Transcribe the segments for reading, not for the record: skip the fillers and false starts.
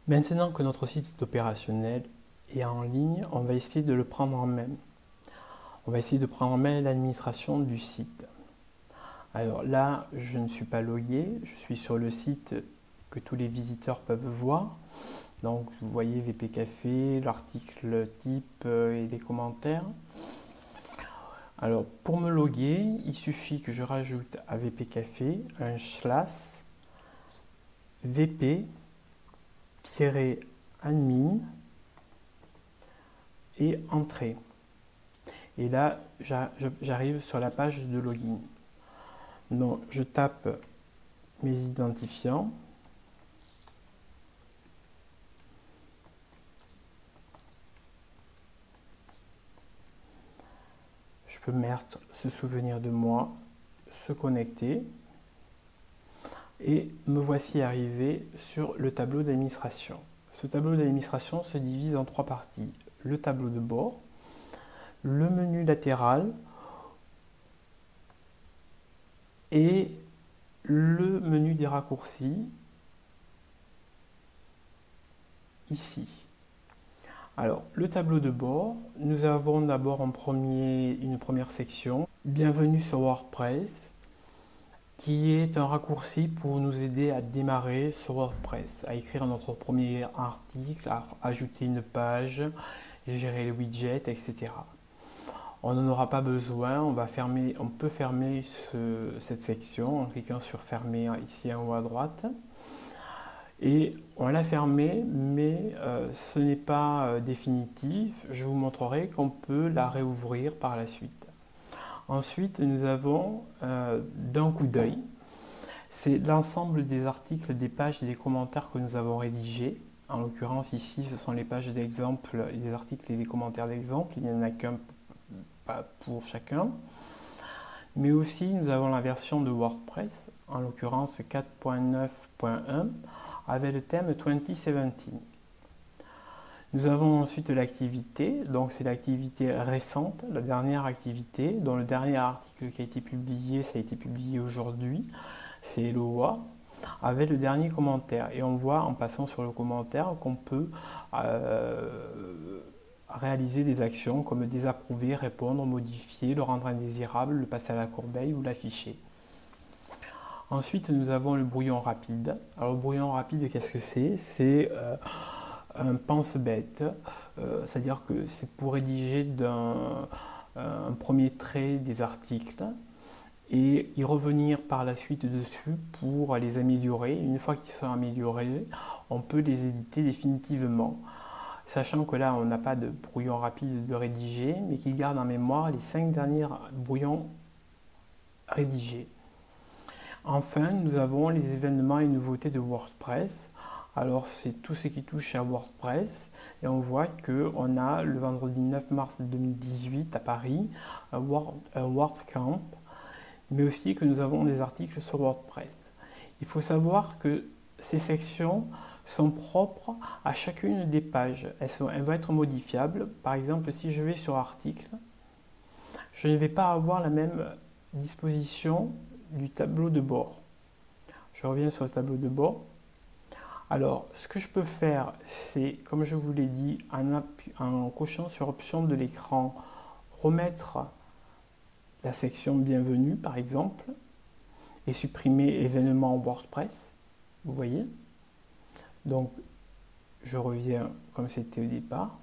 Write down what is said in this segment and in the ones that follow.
Maintenant que notre site est opérationnel et en ligne, on va essayer de le prendre en main. On va essayer de prendre en main l'administration du site. Alors là, je ne suis pas logué, je suis sur le site que tous les visiteurs peuvent voir. Donc vous voyez VP Café, l'article type et les commentaires. Alors pour me loguer, il suffit que je rajoute à VP Café un / VP-admin et entrée. Et là, j'arrive sur la page de login. Donc, je tape mes identifiants. Je peux mettre se souvenir de moi, se connecter. Et me voici arrivé sur le tableau d'administration. Ce tableau d'administration se divise en 3 parties. Le tableau de bord, le menu latéral et le menu des raccourcis ici. Alors, le tableau de bord, nous avons d'abord une première section, Bienvenue sur WordPress, qui est un raccourci pour nous aider à démarrer sur WordPress, à écrire notre premier article, à ajouter une page, gérer les widgets, etc. On n'en aura pas besoin, on peut fermer cette section en cliquant sur fermer ici en haut à droite. Et on l'a fermé, mais ce n'est pas définitif. Je vous montrerai qu'on peut la réouvrir par la suite. Ensuite, nous avons d'un coup d'œil, c'est l'ensemble des articles, des pages et des commentaires que nous avons rédigés. En l'occurrence, ici, ce sont les pages d'exemple, les articles et les commentaires d'exemple. Il n'y en a qu'un pour chacun. Mais aussi, nous avons la version de WordPress, en l'occurrence 4.9.1, avec le thème 2017. Nous avons ensuite l'activité, donc c'est l'activité récente, la dernière activité, dont le dernier article qui a été publié, ça a été publié aujourd'hui, c'est Eloa, avec le dernier commentaire. Et on voit en passant sur le commentaire qu'on peut réaliser des actions comme désapprouver, répondre, modifier, le rendre indésirable, le passer à la corbeille ou l'afficher. Ensuite, nous avons le brouillon rapide. Alors, le brouillon rapide, qu'est-ce que c'est? C'est un pense-bête, c'est-à-dire que c'est pour rédiger un premier trait des articles et y revenir par la suite dessus pour les améliorer. Une fois qu'ils sont améliorés, on peut les éditer définitivement. Sachant que là, on n'a pas de brouillon rapide de rédiger, mais qu'il garde en mémoire les 5 derniers brouillons rédigés. Enfin, nous avons les événements et nouveautés de WordPress. Alors, c'est tout ce qui touche à WordPress. Et on voit qu'on a le vendredi 9 mars 2018 à Paris, un WordCamp, mais aussi que nous avons des articles sur WordPress. Il faut savoir que ces sections sont propres à chacune des pages. Elles vont être modifiables. Par exemple, si je vais sur article, je ne vais pas avoir la même disposition du tableau de bord. Je reviens sur le tableau de bord. Alors, ce que je peux faire, c'est, comme je vous l'ai dit, en cochant sur option de l'écran, remettre la section bienvenue, par exemple, et supprimer événements WordPress. Vous voyez? Donc, je reviens comme c'était au départ.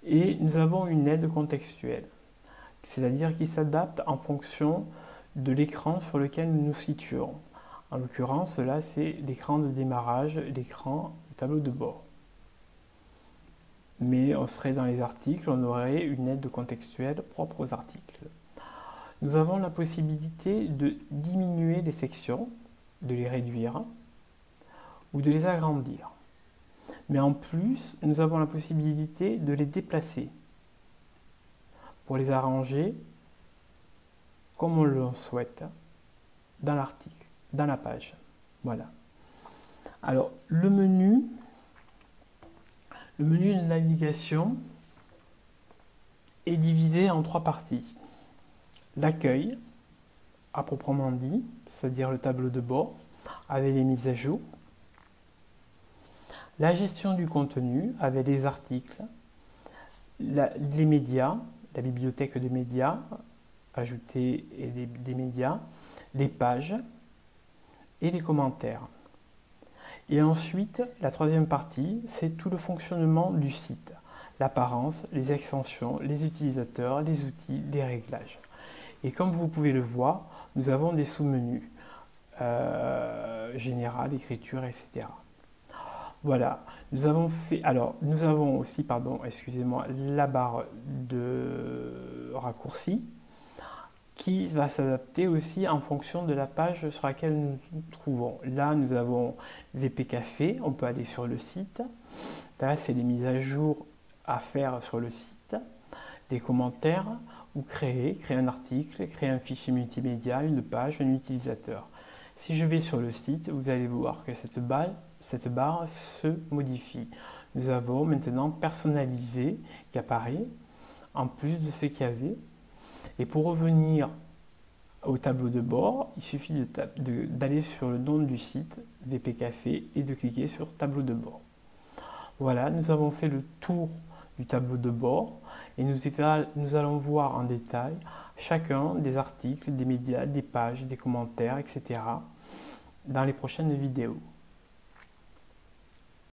Et nous avons une aide contextuelle, c'est-à-dire qui s'adapte en fonction de l'écran sur lequel nous nous situons. En l'occurrence, là, c'est l'écran de démarrage, l'écran du tableau de bord. Mais on serait dans les articles, on aurait une aide contextuelle propre aux articles. Nous avons la possibilité de diminuer les sections, de les réduire ou de les agrandir. Mais en plus, nous avons la possibilité de les déplacer pour les arranger comme on le souhaite dans l'article, dans la page. Voilà. Alors, le menu de navigation est divisé en 3 parties. L'accueil, à proprement dit, c'est-à-dire le tableau de bord, avec les mises à jour. La gestion du contenu avec les articles, les médias, la bibliothèque de médias, ajouter des médias, les pages et les commentaires. Et ensuite, la troisième partie, c'est tout le fonctionnement du site. L'apparence, les extensions, les utilisateurs, les outils, les réglages. Et comme vous pouvez le voir, nous avons des sous-menus. Général, écriture, etc. Voilà, nous avons aussi, excusez-moi, la barre de raccourci qui va s'adapter aussi en fonction de la page sur laquelle nous nous trouvons. Là, nous avons VP Café, on peut aller sur le site. Là, c'est les mises à jour à faire sur le site, les commentaires, ou créer un article, créer un fichier multimédia, une page, un utilisateur. Si je vais sur le site, vous allez voir que cette barre se modifie. Nous avons maintenant personnalisé qui apparaît, en plus de ce qu'il y avait. Et pour revenir au tableau de bord, il suffit d'aller sur le nom du site, VP Café, et de cliquer sur tableau de bord. Voilà, nous avons fait le tour du tableau de bord et nous allons voir en détail chacun des articles, des médias, des pages, des commentaires, etc. dans les prochaines vidéos.